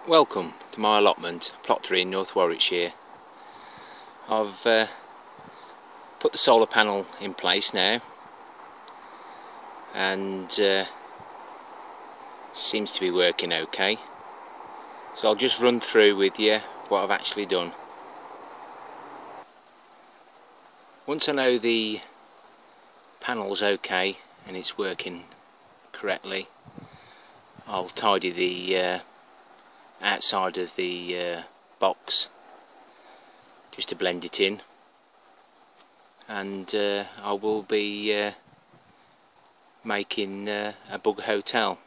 Welcome to my allotment, plot 3 in North Warwickshire. I've put the solar panel in place now, and seems to be working okay. So I'll just run through with you what I've actually done. Once I know the panel's okay and it's working correctly, I'll tidy the outside of the box just to blend it in, and I will be making a bug hotel.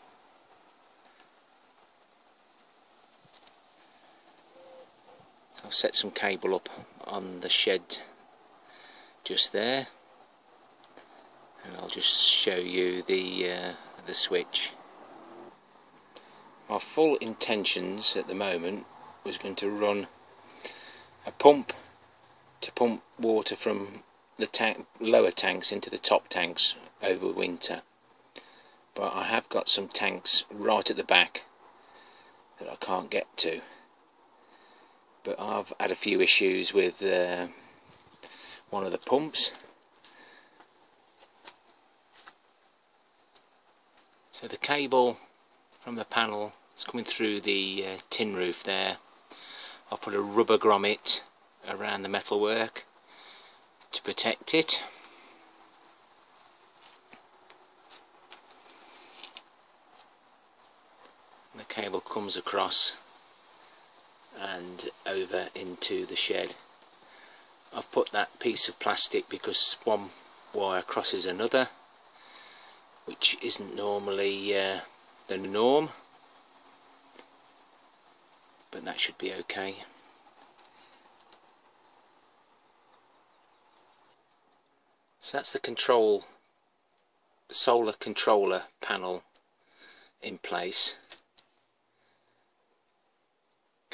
So I've set some cable up on the shed just there, and I'll just show you the switch. My full intentions at the moment was going to run a pump to pump water from the lower tanks into the top tanks over winter, but I have got some tanks right at the back that I can't get to. But I've had a few issues with one of the pumps, so the cable from the panel is coming through the tin roof there. I'll put a rubber grommet around the metalwork to protect it. The cable comes across and over into the shed. I've put that piece of plastic because one wire crosses another, which isn't normally the norm, but that should be okay. So that's the solar controller panel in place.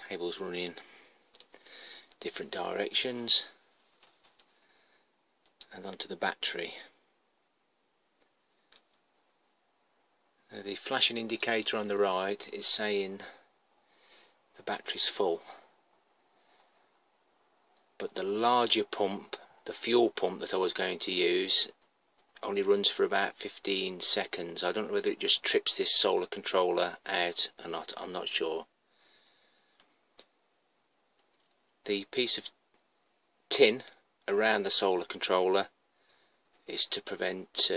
Cables running different directions and onto the battery. The flashing indicator on the right is saying the battery's full, but the larger pump, the fuel pump that I was going to use, only runs for about 15 seconds. I don't know whether it just trips this solar controller out or not, I'm not sure. The piece of tin around the solar controller is to prevent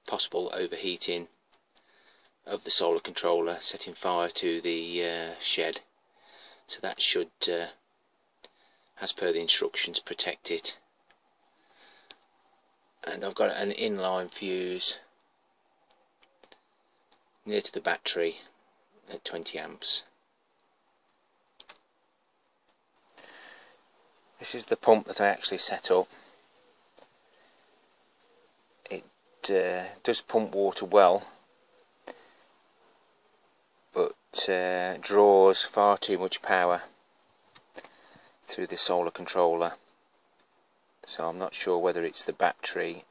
possible overheating of the solar controller, setting fire to the shed. So that should, as per the instructions, protect it. And I've got an inline fuse near to the battery at 20 amps. This is the pump that I actually set up. It does pump water well, but draws far too much power through the solar controller. So I'm not sure whether it's the battery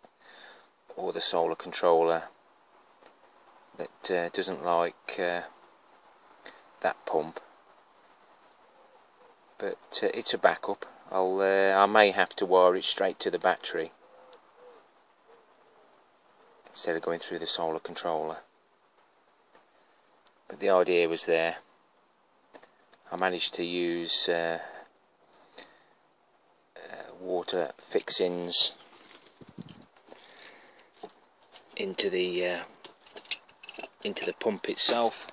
or the solar controller that doesn't like that pump. But it's a backup. I may have to wire it straight to the battery instead of going through the solar controller. But the idea was there. I managed to use water fixings into the pump itself,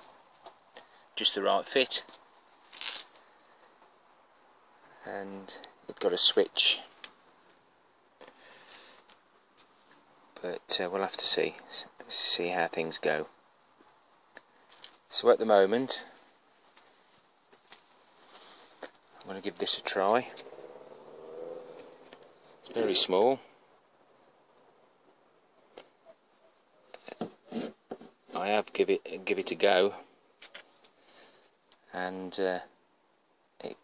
just the right fit, and it got a switch, but we'll have to see how things go. So at the moment I'm going to give this a try. It's very small. I have give it a go, and it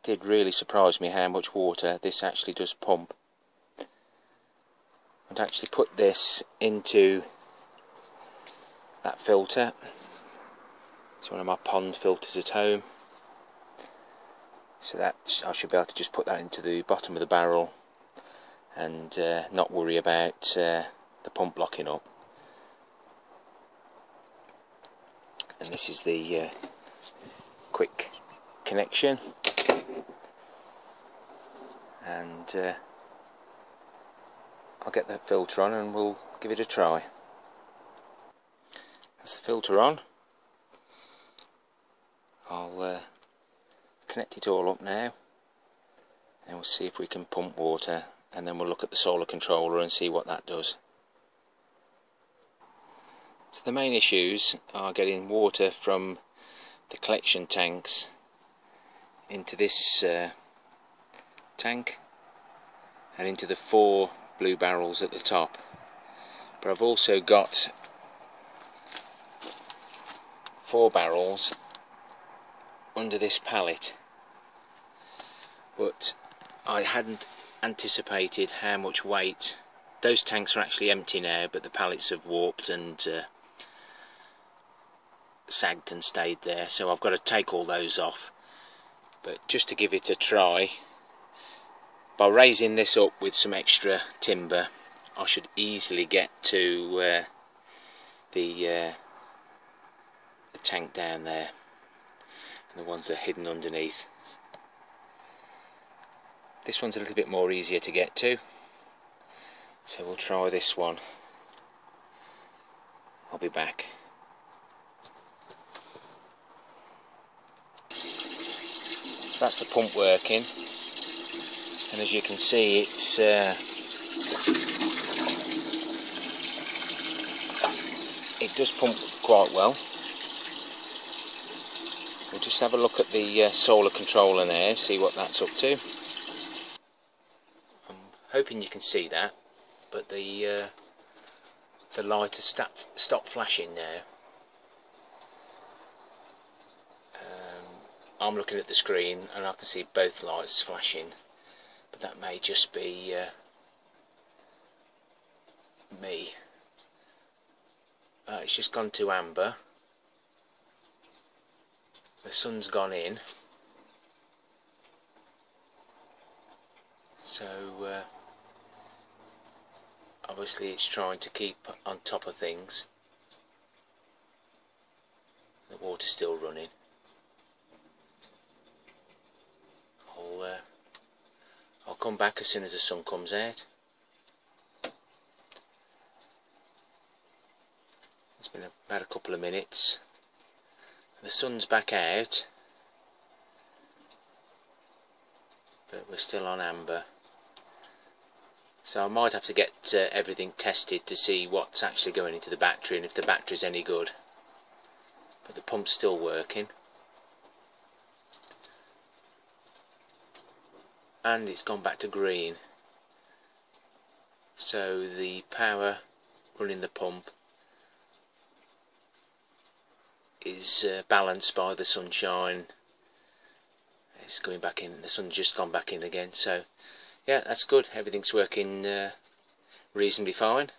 did really surprise me how much water this actually does pump. I'd actually put this into that filter It's one of my pond filters at home, so that I should be able to just put that into the bottom of the barrel and not worry about the pump locking up. And this is the quick connection, and I'll get that filter on and we'll give it a try. That's the filter on. I'll connect it all up now and we'll see if we can pump water, and then we'll look at the solar controller and see what that does. So the main issues are getting water from the collection tanks into this tank and into the 4 blue barrels at the top. But I've also got 4 barrels under this pallet, but I hadn't anticipated how much weight. Those tanks are actually empty now, but the pallets have warped and sagged and stayed there, so I've got to take all those off. But just to give it a try, by raising this up with some extra timber, I should easily get to the tank down there, and the ones that are hidden underneath. This one's a little bit more easier to get to, so we'll try this one. I'll be back. So that's the pump working, and as you can see, it's it does pump quite well. We'll just have a look at the solar controller now, see what that's up to. I'm hoping you can see that, but the light has stopped flashing now. I'm looking at the screen and I can see both lights flashing, but that may just be me. It's just gone to amber. The sun's gone in, so obviously it's trying to keep on top of things. The water's still running. I'll come back as soon as the sun comes out. It's been about a couple of minutes. The sun's back out, but we're still on amber. So I might have to get everything tested to see what's actually going into the battery and if the battery's any good. But the pump's still working. And it's gone back to green. So the power running the pump is balanced by the sunshine. It's going back in. The sun's just gone back in again. So yeah, that's good. Everything's working reasonably fine.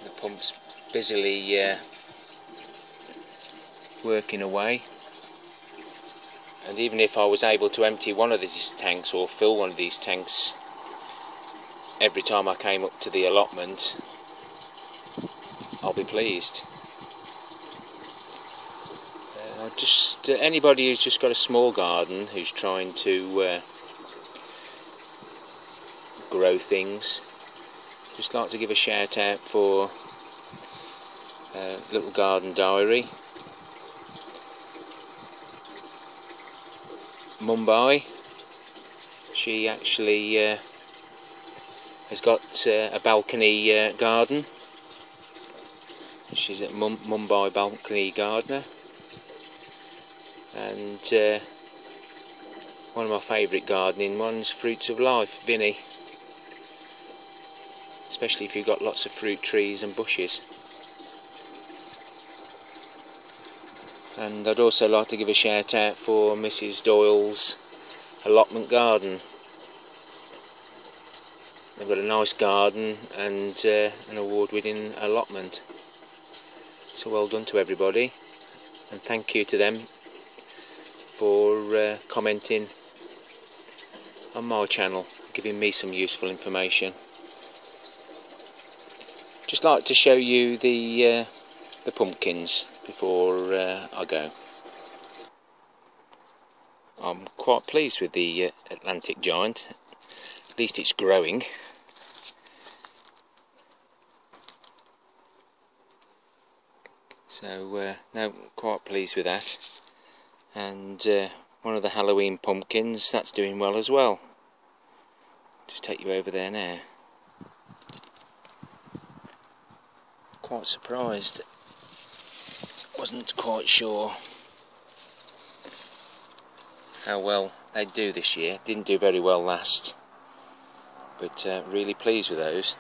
The pump's busily working away, and even if I was able to empty one of these tanks or fill one of these tanks every time I came up to the allotment, I'll be pleased. Just anybody who's just got a small garden, who's trying to grow things, just like to give a shout out for Little Garden Diary. Mumbai, she actually has got a balcony garden. She's at Mumbai Balcony Gardener, and one of my favourite gardening ones, Fruits of Life, Vinny, especially if you've got lots of fruit trees and bushes. And I'd also like to give a shout out for Mrs Doyle's allotment garden. They've got a nice garden and an award-winning allotment. So well done to everybody, and thank you to them for commenting on my channel, giving me some useful information. Just like to show you the pumpkins before I go. I'm quite pleased with the Atlantic Giant. At least it's growing. So no, quite pleased with that. And one of the Halloween pumpkins, that's doing well as well. Just take you over there now. Quite surprised. Wasn't quite sure how well they'd do this year. Didn't do very well last, but really pleased with those.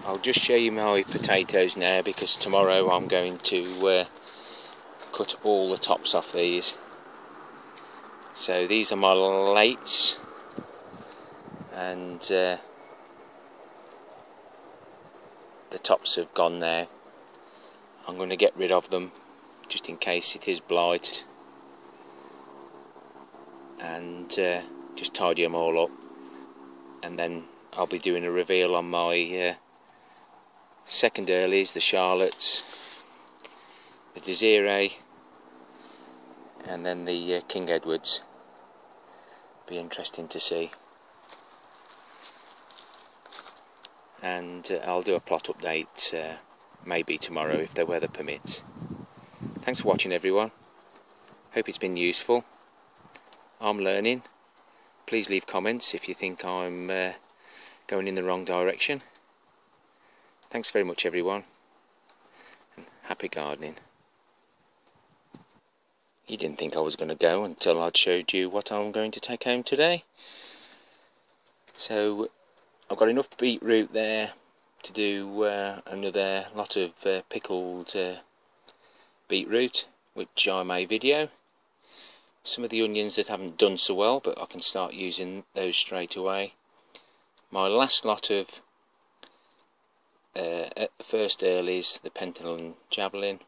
I'll just show you my potatoes now, because tomorrow I'm going to cut all the tops off these. So these are my lates, and the tops have gone now. I'm going to get rid of them just in case it is blight, and just tidy them all up, and then I'll be doing a reveal on my second earlies, the Charlottes, the Desiree, and then the King Edwards. Be interesting to see. And I'll do a plot update maybe tomorrow if the weather permits. Thanks for watching, everyone. Hope it's been useful. I'm learning. Please leave comments if you think I'm going in the wrong direction. Thanks very much, everyone, and happy gardening. You didn't think I was going to go until I'd showed you what I'm going to take home today. So I've got enough beetroot there to do another lot of pickled beetroot, which I may video. Some of the onions that haven't done so well, but I can start using those straight away. My last lot of at the first earlies, the Pentel and Javelin,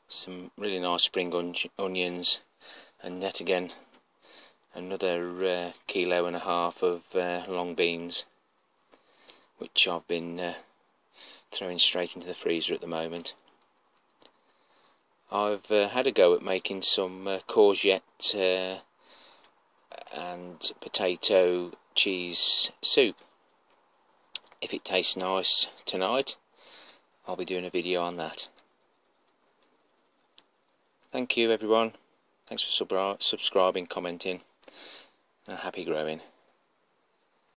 some really nice spring onions, and yet again another kilo and a half of long beans, which I've been throwing straight into the freezer at the moment. I've had a go at making some courgette and potato cheese soup. If it tastes nice tonight, I'll be doing a video on that. Thank you, everyone. Thanks for subscribing, commenting, and happy growing.